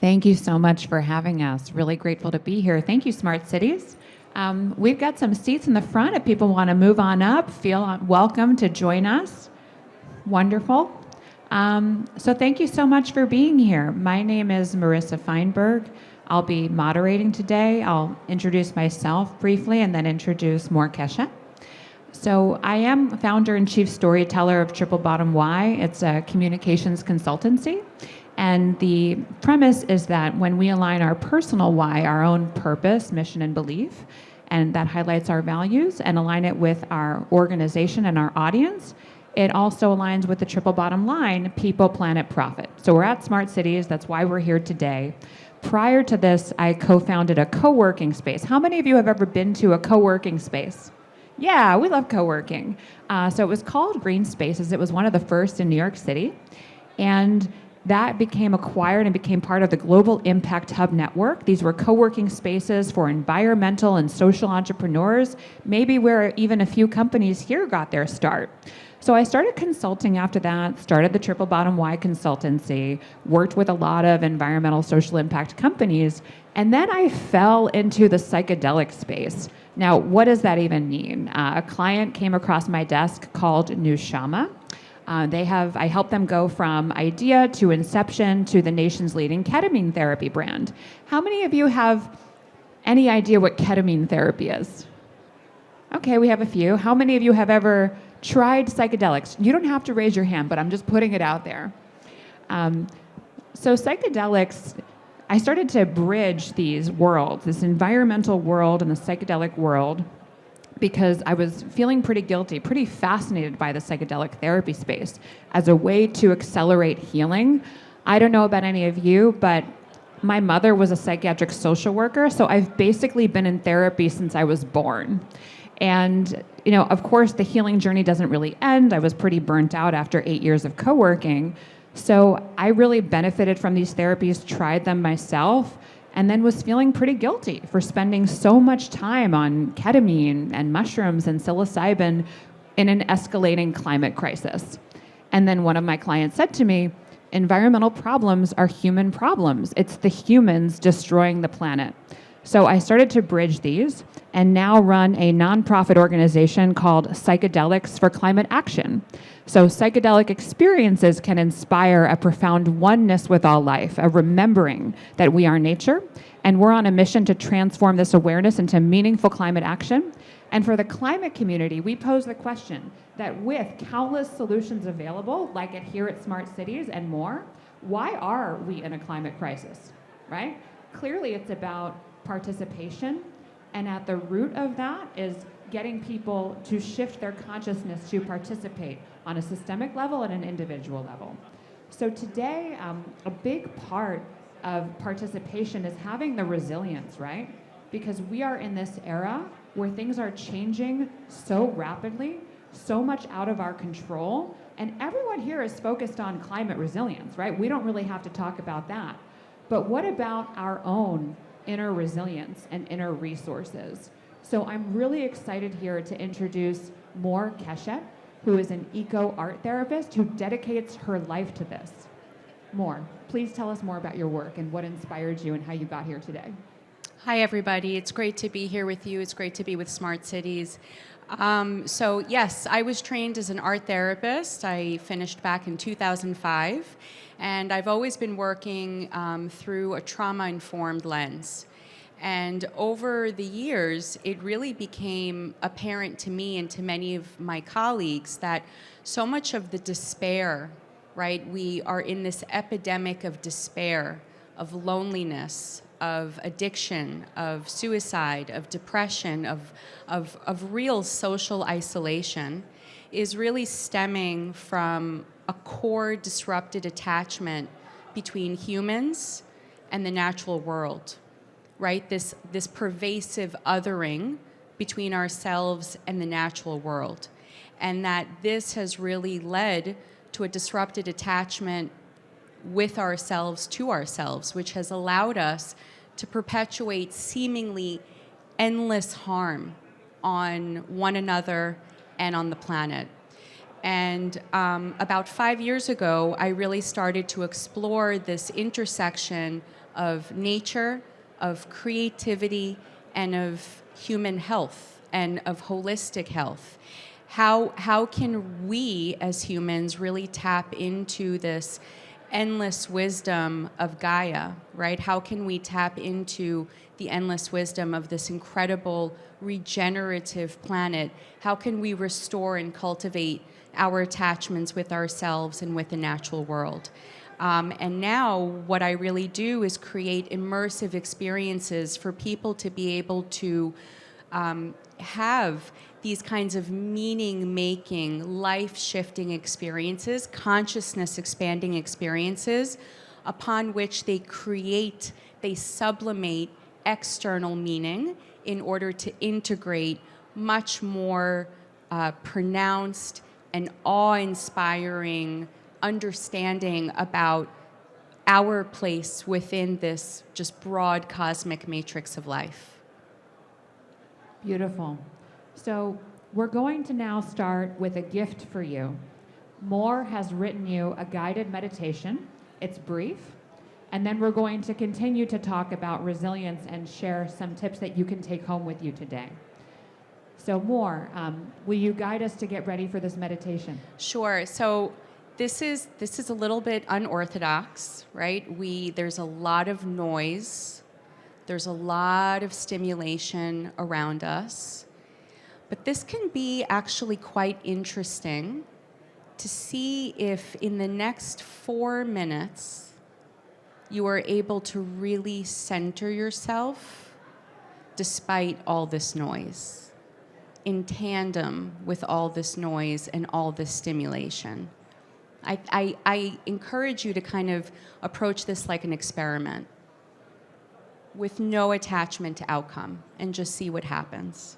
Thank you so much for having us. Really grateful to be here. Thank you, Smart Cities. We've got some seats in the front. If people want to move on up, feel welcome to join us. Wonderful. So thank you so much for being here. My name is Marissa Feinberg. I'll be moderating today. I'll introduce myself briefly and then introduce more Keshet. So I am founder and chief storyteller of Triple Bottom Y. It's a communications consultancy. And the premise is that when we align our personal why, our own purpose, mission, and belief, and that highlights our values, and align it with our organization and our audience, it also aligns with the triple bottom line, people, planet, profit. So we're at Smart Cities. That's why we're here today. Prior to this, I co-founded a co-working space. How many of you have ever been to a co-working space? Yeah, we love co-working. So it was called Green Spaces. It was one of the first in New York City. And that became acquired and became part of the Global Impact Hub Network. These were co-working spaces for environmental and social entrepreneurs, maybe where even a few companies here got their start. So I started consulting after that, started the Triple Bottom Y consultancy, worked with a lot of environmental social impact companies, and then I fell into the psychedelic space. Now, what does that even mean? A client came across my desk called Nushama. I helped them go from idea to inception to the nation's leading ketamine therapy brand. How many of you have any idea what ketamine therapy is? Okay, we have a few. How many of you have ever tried psychedelics? You don't have to raise your hand, but I'm just putting it out there. So psychedelics, I started to bridge these worlds, this environmental world and the psychedelic world, because I was feeling pretty guilty, pretty fascinated by the psychedelic therapy space as a way to accelerate healing. I don't know about any of you, but my mother was a psychiatric social worker, so I've basically been in therapy since I was born. And, of course, the healing journey doesn't really end. I was pretty burnt out after 8 years of co-working. So I really benefited from these therapies, tried them myself, and then was feeling pretty guilty for spending so much time on ketamine and mushrooms and psilocybin in an escalating climate crisis. And then one of my clients said to me, environmental problems are human problems. It's the humans destroying the planet. So I started to bridge these and now run a nonprofit organization called Psychedelics for Climate Action. So psychedelic experiences can inspire a profound oneness with all life, a remembering that we are nature, and we're on a mission to transform this awareness into meaningful climate action. And for the climate community, we pose the question that with countless solutions available, like it here at Smart Cities and more, why are we in a climate crisis, right? Clearly it's about participation, and at the root of that is getting people to shift their consciousness to participate on a systemic level and an individual level. So today, a big part of participation is having the resilience, right? Because we are in this era where things are changing so rapidly, so much out of our control, and everyone here is focused on climate resilience, right? We don't really have to talk about that. But what about our own inner resilience and inner resources? So I'm really excited here to introduce more Keshet, who is an eco-art therapist who dedicates her life to this. More. Please tell us more about your work and what inspired you and how you got here today. Hi, everybody. It's great to be here with you. It's great to be with Smart Cities. So yes, I was trained as an art therapist. I finished back in 2005, and I've always been working through a trauma-informed lens. And over the years, it really became apparent to me and to many of my colleagues that so much of the despair, right? We are in this epidemic of despair, of loneliness, of addiction, of suicide, of depression, of real social isolation, is really stemming from a core disrupted attachment between humans and the natural world. Right? This pervasive othering between ourselves and the natural world. And that this has really led to a disrupted attachment with ourselves to ourselves, which has allowed us to perpetuate seemingly endless harm on one another and on the planet. And about 5 years ago, I really started to explore this intersection of nature, of creativity, and of human health and of holistic health. How can we as humans really tap into this endless wisdom of Gaia, right? How can we tap into the endless wisdom of this incredible regenerative planet? How can we restore and cultivate our attachments with ourselves and with the natural world? And now what I really do is create immersive experiences for people to be able to have these kinds of meaning-making, life-shifting experiences, consciousness-expanding experiences, upon which they sublimate external meaning in order to integrate much more pronounced and awe-inspiring understanding about our place within this just broad cosmic matrix of life. Beautiful. So we're going to now start with a gift for you. Moore has written you a guided meditation. It's brief. And then we're going to continue to talk about resilience and share some tips that you can take home with you today. So Moore, will you guide us to get ready for this meditation? Sure. So this is a little bit unorthodox, right? There's a lot of noise. There's a lot of stimulation around us. But this can be actually quite interesting to see if in the next 4 minutes you are able to really center yourself despite all this noise, in tandem with all this noise and all this stimulation. I encourage you to kind of approach this like an experiment with no attachment to outcome and just see what happens.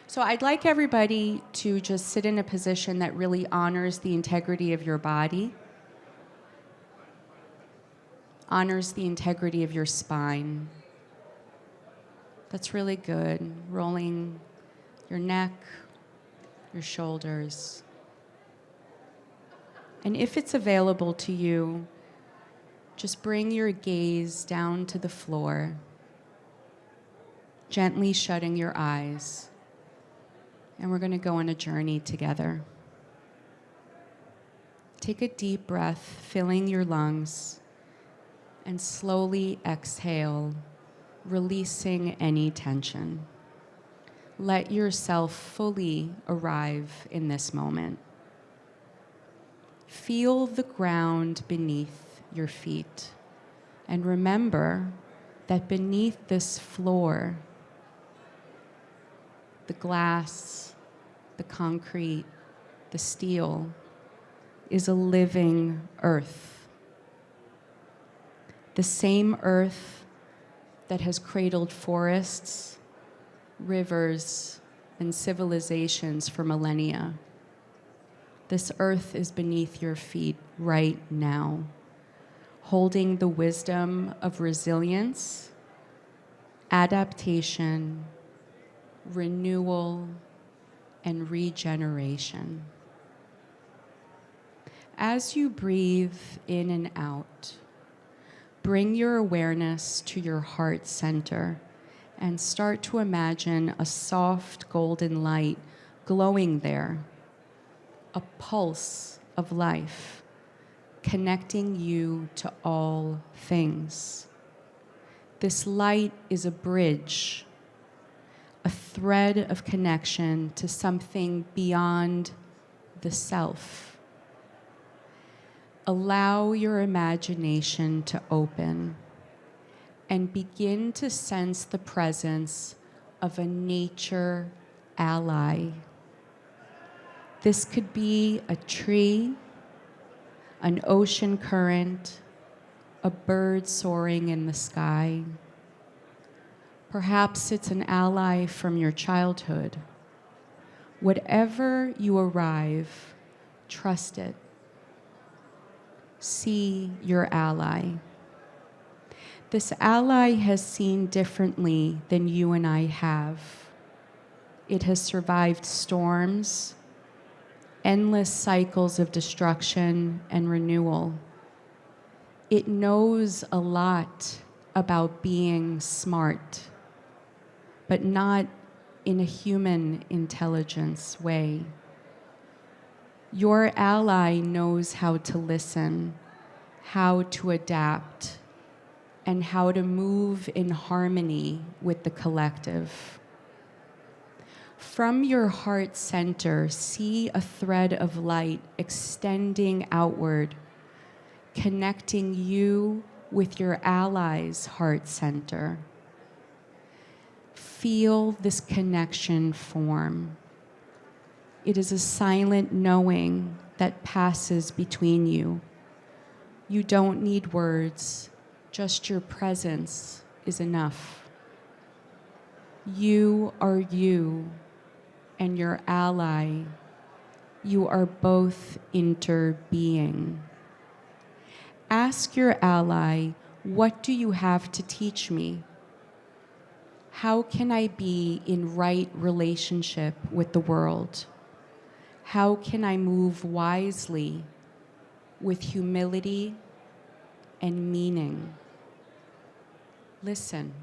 So I'd like everybody to just sit in a position that really honors the integrity of your body, honors the integrity of your spine. That's really good. Rolling your neck, your shoulders. And if it's available to you, just bring your gaze down to the floor, gently shutting your eyes. And we're going to go on a journey together. Take a deep breath, filling your lungs, and slowly exhale, releasing any tension. Let yourself fully arrive in this moment. Feel the ground beneath your feet, and remember that beneath this floor, the glass, the concrete, the steel, is a living earth. The same earth that has cradled forests, rivers, and civilizations for millennia. This earth is beneath your feet right now, holding the wisdom of resilience, adaptation, renewal, and regeneration. As you breathe in and out, bring your awareness to your heart center and start to imagine a soft golden light glowing there, a pulse of life connecting you to all things. This light is a bridge, a thread of connection to something beyond the self. Allow your imagination to open and begin to sense the presence of a nature ally. This could be a tree, an ocean current, a bird soaring in the sky. Perhaps it's an ally from your childhood. Whatever you arrive, trust it. See your ally. This ally has seen differently than you and I have. It has survived storms, endless cycles of destruction and renewal. it knows a lot about being smart, but not in a human intelligence way. Your ally knows how to listen, how to adapt, and how to move in harmony with the collective. From your heart center, see a thread of light extending outward, connecting you with your ally's heart center. Feel this connection form. It is a silent knowing that passes between you. You don't need words, just your presence is enough. You are you, and your ally, you are both interbeing. Ask your ally, what do you have to teach me? How can I be in right relationship with the world? How can I move wisely with humility and meaning? Listen.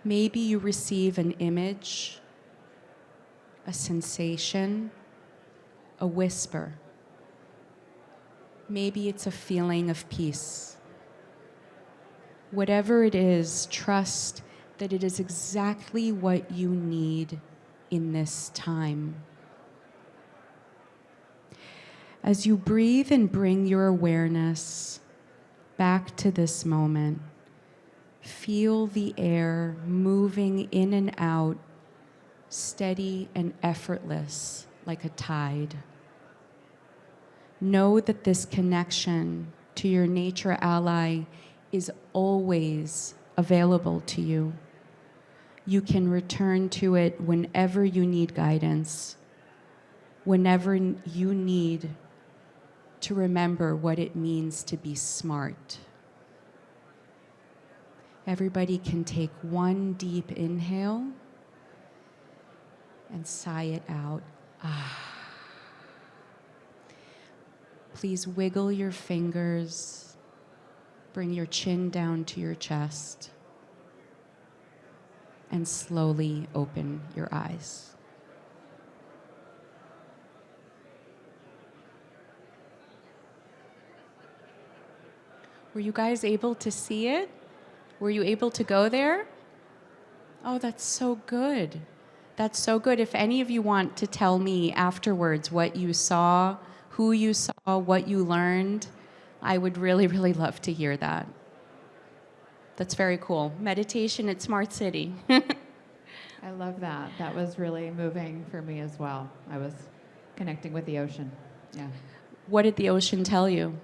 Maybe you receive an image, a sensation, a whisper. Maybe it's a feeling of peace. Whatever it is, trust that it is exactly what you need in this time. As you breathe and bring your awareness back to this moment, feel the air moving in and out, steady and effortless like a tide. Know that this connection to your nature ally is always available to you. You can return to it whenever you need guidance, whenever you need to remember what it means to be smart. Everybody can take one deep inhale and sigh it out. Please wiggle your fingers, bring your chin down to your chest, and slowly open your eyes. Were you guys able to see it? Were you able to go there? Oh, that's so good. That's so good. If any of you want to tell me afterwards what you saw, who you saw, what you learned, I would really, really love to hear that. That's very cool. Meditation at Smart City. I love that. That was really moving for me as well. I was connecting with the ocean. Yeah. What did the ocean tell you?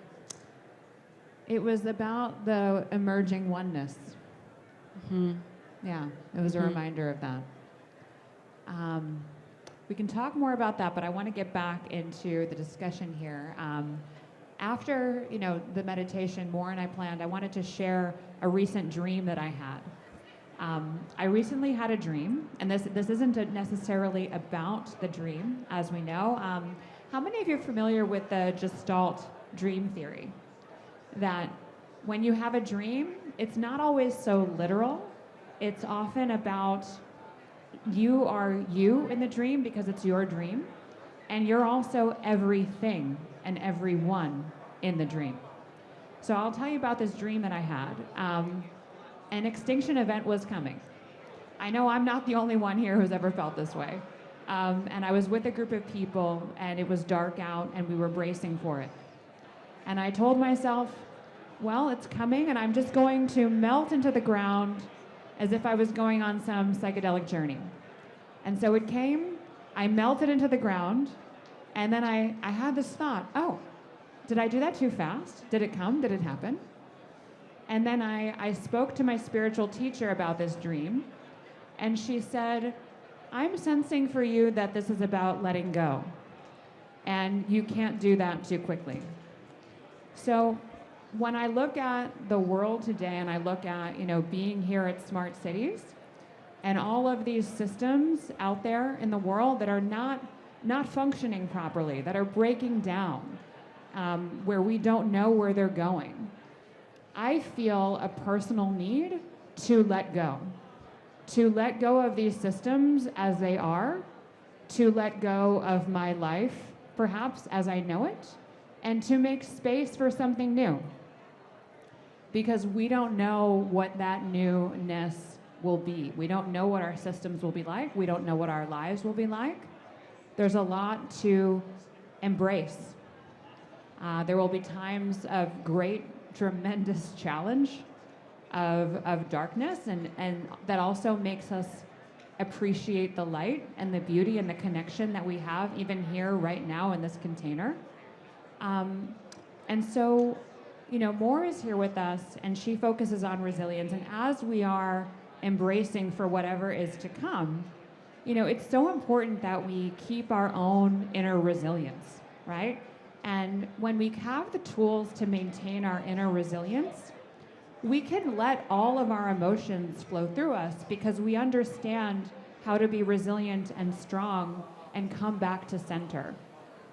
It was about the emerging oneness. Mm-hmm. Yeah, it was a reminder of that. We can talk more about that, but I want to get back into the discussion here. After the meditation, Maura and I wanted to share a recent dream that I had. I recently had a dream, and this isn't necessarily about the dream, as we know. How many of you are familiar with the Gestalt dream theory? That when you have a dream, it's not always so literal. It's often about you are you in the dream because it's your dream, and you're also everything and everyone in the dream. So I'll tell you about this dream that I had. An extinction event was coming. I know I'm not the only one here who's ever felt this way. And I was with a group of people, and it was dark out, and we were bracing for it. And I told myself, well, it's coming, and I'm just going to melt into the ground as if I was going on some psychedelic journey. And so it came, I melted into the ground, and then I had this thought, oh, did I do that too fast? Did it come? Did it happen? And then I spoke to my spiritual teacher about this dream, and she said, I'm sensing for you that this is about letting go, and you can't do that too quickly. So when I look at the world today, and I look at being here at Smart Cities, and all of these systems out there in the world that are not functioning properly, that are breaking down, where we don't know where they're going. I feel a personal need to let go of these systems as they are, to let go of my life, perhaps as I know it, and to make space for something new. Because we don't know what that newness will be. We don't know what our systems will be like. We don't know what our lives will be like. There's a lot to embrace. There will be times of great, tremendous challenge, of darkness, and that also makes us appreciate the light and the beauty and the connection that we have even here right now in this container. And so, Moore is here with us, and she focuses on resilience. And as we are embracing for whatever is to come, it's so important that we keep our own inner resilience, right? And when we have the tools to maintain our inner resilience, we can let all of our emotions flow through us because we understand how to be resilient and strong and come back to center.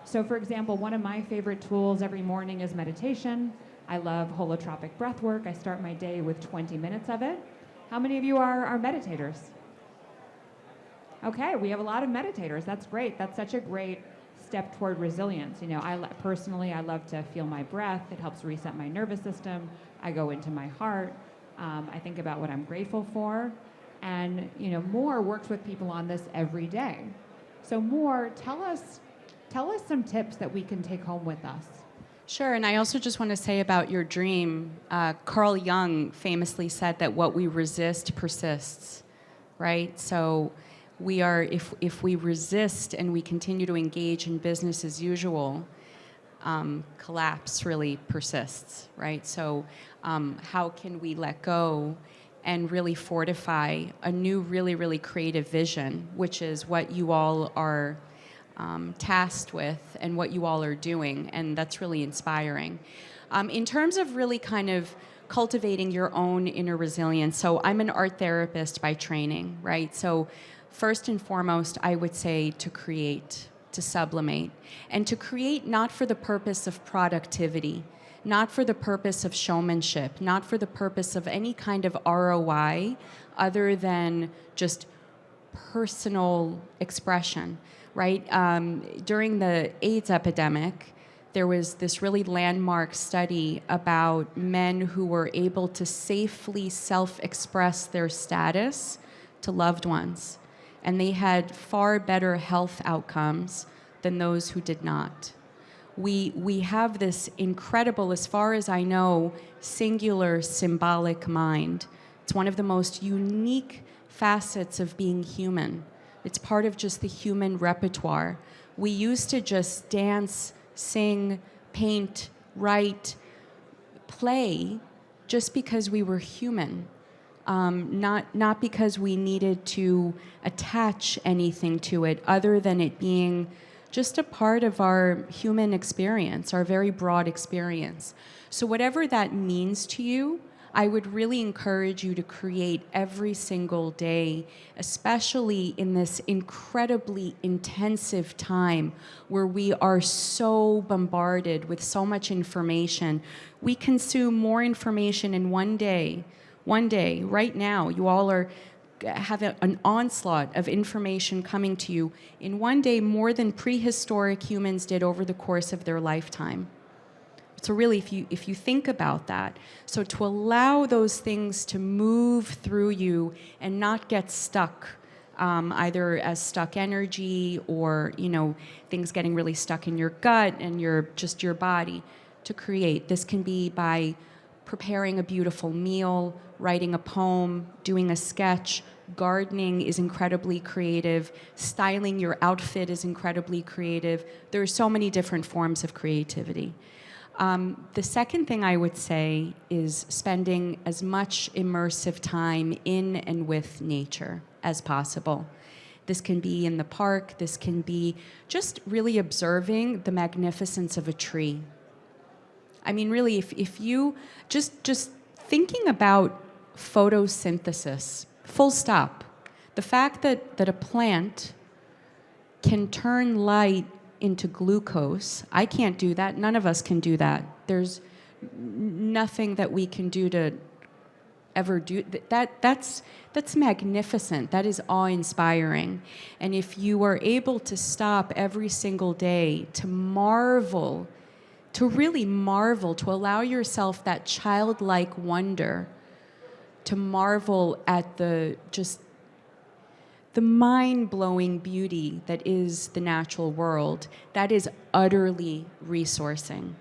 So for example, one of my favorite tools every morning is meditation. I love holotropic breath work. I start my day with 20 minutes of it. How many of you are meditators? Okay, we have a lot of meditators. That's great. That's such a great step toward resilience. Personally, I love to feel my breath. It helps reset my nervous system. I go into my heart. I think about what I'm grateful for. And, Moore works with people on this every day. So Moore, tell us some tips that we can take home with us. Sure, and I also just want to say about your dream, Carl Jung famously said that what we resist persists, right? So we are, if we resist and we continue to engage in business as usual, collapse really persists, right? So how can we let go and really fortify a new, really, really creative vision, which is what you all are tasked with and what you all are doing, and that's really inspiring. In terms of really kind of cultivating your own inner resilience, so I'm an art therapist by training, right? So first and foremost, I would say to create, to sublimate, and to create not for the purpose of productivity, not for the purpose of showmanship, not for the purpose of any kind of ROI other than just personal expression, right? During the AIDS epidemic, there was this really landmark study about men who were able to safely self-express their status to loved ones. And they had far better health outcomes than those who did not. We have this incredible, as far as I know, singular symbolic mind. It's one of the most unique facets of being human. It's part of just the human repertoire. We used to just dance, sing, paint, write, play just because we were human. Not because we needed to attach anything to it other than it being just a part of our human experience, our very broad experience. So whatever that means to you, I would really encourage you to create every single day, especially in this incredibly intensive time where we are so bombarded with so much information. We consume more information in one day, right now. You all have an onslaught of information coming to you in one day more than prehistoric humans did over the course of their lifetime. So really, if you think about that, so to allow those things to move through you and not get stuck, either as stuck energy or things getting really stuck in your gut and your body, to create. This can be by preparing a beautiful meal, writing a poem, doing a sketch. Gardening is incredibly creative. Styling your outfit is incredibly creative. There are so many different forms of creativity. The second thing I would say is spending as much immersive time in and with nature as possible. This can be in the park. This can be just really observing the magnificence of a tree. I mean, really, if you just thinking about photosynthesis, full stop. The fact that a plant can turn light into glucose. I can't do that. None of us can do that. There's nothing that we can do to ever do that's magnificent. That is awe-inspiring. And if you are able to stop every single day to marvel, to really marvel, to allow yourself that childlike wonder, to marvel at the mind-blowing beauty that is the natural world, that is utterly resourcing.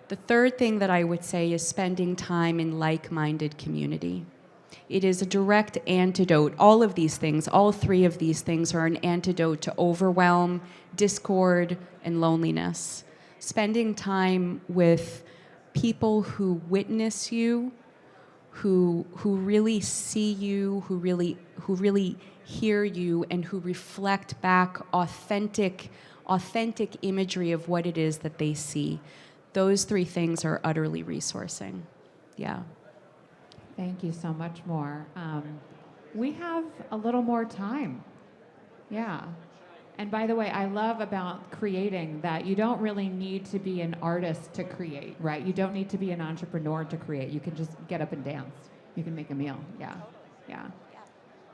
The third thing that I would say is spending time in like-minded community. It is a direct antidote. All of these things, all three of these things are an antidote to overwhelm, discord, and loneliness. Spending time with people who witness you, who really see you, who really hear you, and who reflect back authentic imagery of what it is that they see. Those three things are utterly resourcing. Yeah. Thank you so much more. We have a little more time. Yeah. And by the way, I love about creating that you don't really need to be an artist to create, right? You don't need to be an entrepreneur to create. You can just get up and dance. You can make a meal. Yeah. Yeah.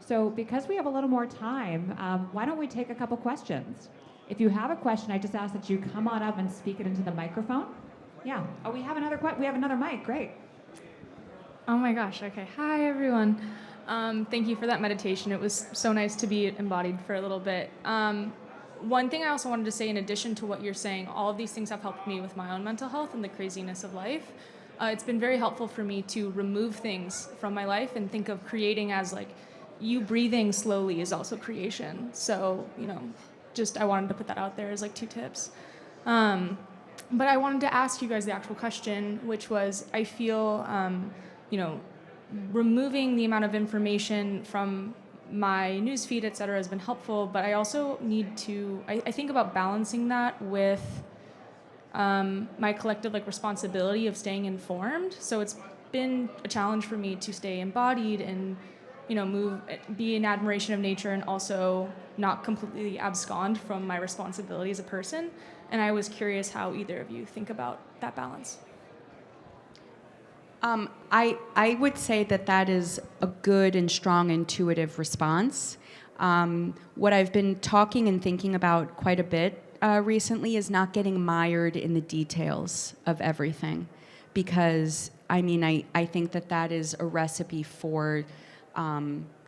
So because we have a little more time, why don't we take a couple questions? If you have a question, I just ask that you come on up and speak it into the microphone. Yeah. Oh, we have another mic. Great. Oh my gosh. Okay. Hi, everyone. Thank you for that meditation. It was so nice to be embodied for a little bit. One thing I also wanted to say, in addition to what you're saying, all of these things have helped me with my own mental health and the craziness of life. It's been very helpful for me to remove things from my life and think of creating as like you breathing slowly is also creation. So, I wanted to put that out there as like 2 tips. But I wanted to ask you guys the actual question, which was, I feel, removing the amount of information from my newsfeed, et cetera, has been helpful, but I also need to, I think about balancing that with my collective responsibility of staying informed. So it's been a challenge for me to stay embodied and be in admiration of nature and also not completely abscond from my responsibility as a person. And I was curious how either of you think about that balance. I would say that is a good and strong intuitive response. What I've been talking and thinking about quite a bit recently is not getting mired in the details of everything, because I think that is a recipe for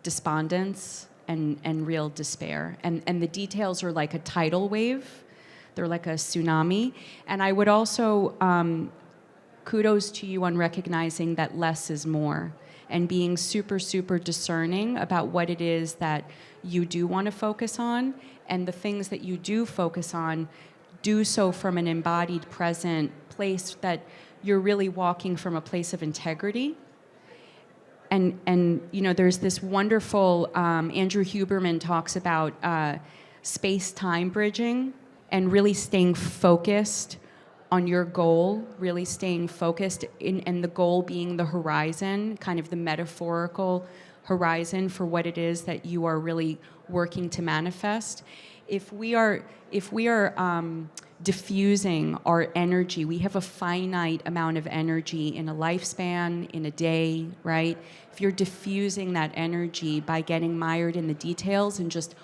despondence and real despair. And the details are like a tidal wave. They're like a tsunami. And I would also, kudos to you on recognizing that less is more and being super, super discerning about what it is that you do want to focus on, and the things that you do focus on, do so from an embodied, present place that you're really walking from a place of integrity. And there's this wonderful, Andrew Huberman talks about space-time bridging and really staying focused on your goal, really staying focused, and the goal being the horizon, kind of the metaphorical horizon for what it is that you are really working to manifest. If we are diffusing our energy, we have a finite amount of energy in a lifespan, in a day, right? If you're diffusing that energy by getting mired in the details and just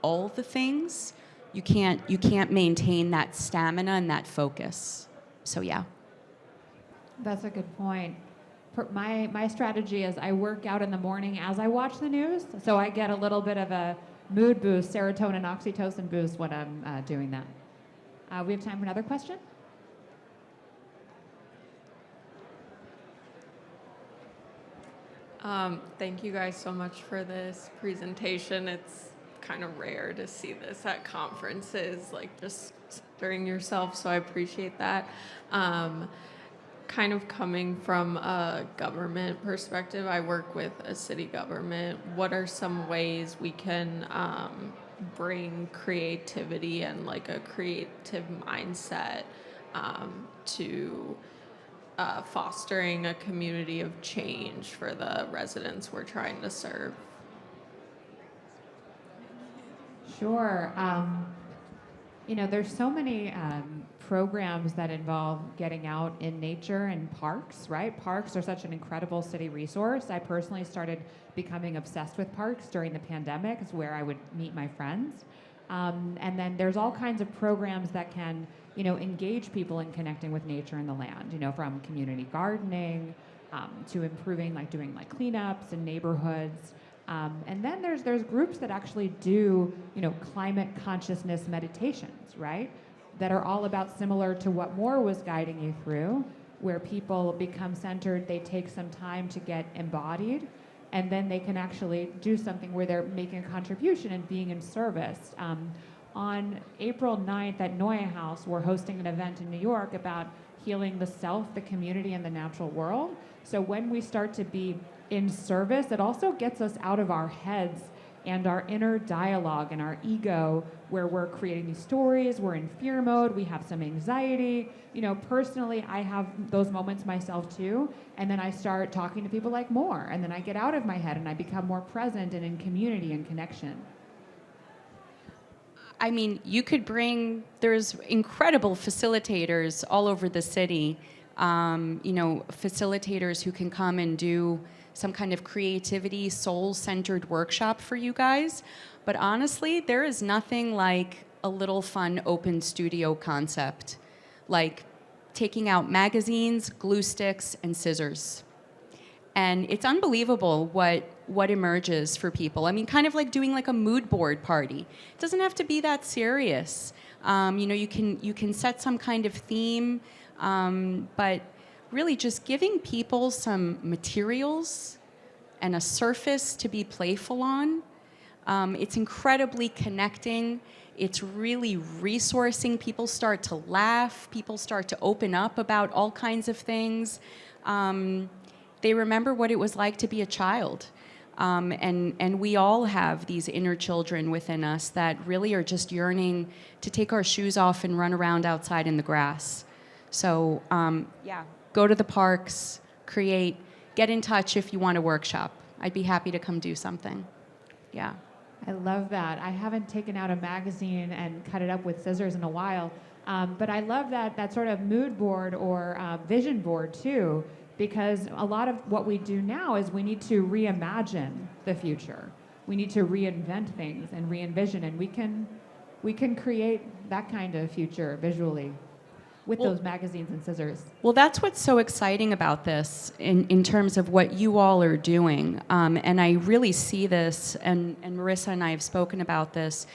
all the things, you can't maintain that stamina and that focus. So yeah. That's a good point. My strategy is I work out in the morning as I watch the news, so I get a little bit of a mood boost, serotonin, oxytocin boost when I'm doing that. We have time for another question? Thank you guys so much for this presentation. It's kind of rare to see this at conferences, just centering yourself, so I appreciate that. Kind of coming from a government perspective, I work with a city government. What are some ways we can bring creativity and a creative mindset to fostering a community of change for the residents we're trying to There's so many programs that involve getting out in nature and parks, right? Parks are such an incredible city resource. I personally started becoming obsessed with parks during the pandemic. It's where I would meet my friends. And then there's all kinds of programs that can, engage people in connecting with nature and the land, from community gardening to improving, doing cleanups in neighborhoods. And then there's groups that actually do, climate consciousness meditations, right? That are all about similar to what Moore was guiding you through, where people become centered, they take some time to get embodied, and then they can actually do something where they're making a contribution and being in service. On April 9th at Noya House, we're hosting an event in New York about healing the self, the community, and the natural world. So when we start to be in service, it also gets us out of our heads and our inner dialogue and our ego, where we're creating these stories, we're in fear mode, we have some anxiety. Personally, I have those moments myself too, and then I start talking to people like Moore, and then I get out of my head and I become more present and in community and connection. I mean, there's incredible facilitators all over the city, facilitators who can come and do some kind of creativity, soul-centered workshop for you guys. But honestly, there is nothing like a little fun open studio concept, like taking out magazines, glue sticks, and scissors. And it's unbelievable what emerges for people. I mean, kind of like doing a mood board party. It doesn't have to be that serious. You can set some kind of theme, but really just giving people some materials and a surface to be playful on. It's incredibly connecting. It's really resourcing. People start to laugh. People start to open up about all kinds of things. They remember what it was like to be a child. And we all have these inner children within us that really are just yearning to take our shoes off and run around outside in the grass. So, go to the parks, create, get in touch if you want a workshop. I'd be happy to come do something. Yeah. I love that. I haven't taken out a magazine and cut it up with scissors in a while, but I love that sort of mood board or vision board too, because a lot of what we do now is we need to reimagine the future. We need to reinvent things and re-envision, and we can create that kind of future visually with those magazines and scissors. Well, that's what's so exciting about this in terms of what you all are doing. And I really see this, and Marissa and I have spoken about this,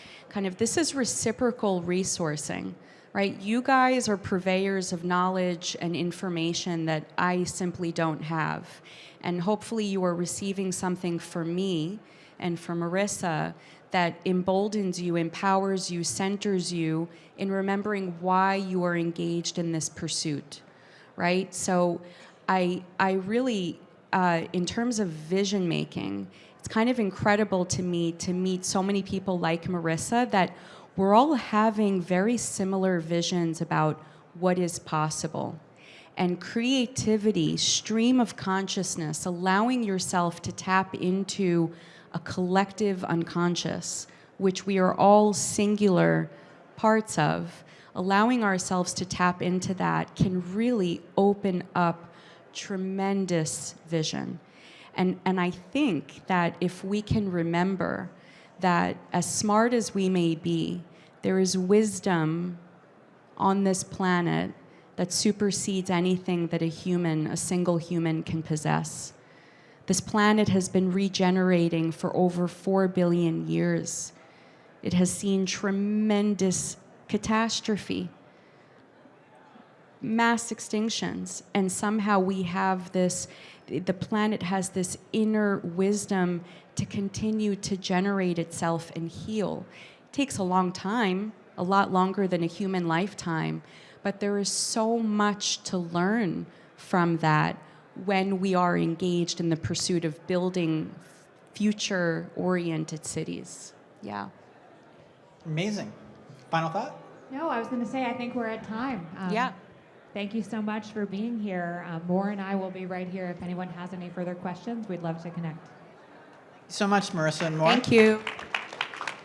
this is reciprocal resourcing, right? You guys are purveyors of knowledge and information that I simply don't have. And hopefully you are receiving something from me and from Marissa that emboldens you, empowers you, centers you in remembering why you are engaged in this pursuit, right? So I really, in terms of vision making, it's kind of incredible to me to meet so many people like Marissa that we're all having very similar visions about what is possible. And creativity, stream of consciousness, allowing yourself to tap into a collective unconscious, which we are all singular parts of, allowing ourselves to tap into that can really open up tremendous vision. And I think that if we can remember that as smart as we may be, there is wisdom on this planet that supersedes anything that a single human can possess. This planet has been regenerating for over 4 billion years. It has seen tremendous catastrophe, mass extinctions, and somehow we have the planet has this inner wisdom to continue to generate itself and heal. It takes a long time, a lot longer than a human lifetime, but there is so much to learn from that when we are engaged in the pursuit of building future-oriented cities. Yeah. Amazing. Final thought? No, I was going to say, I think we're at time. Yeah. Thank you so much for being here. Moore and I will be right here. If anyone has any further questions, we'd love to connect. Thank you so much, Marissa and Moore. Thank you.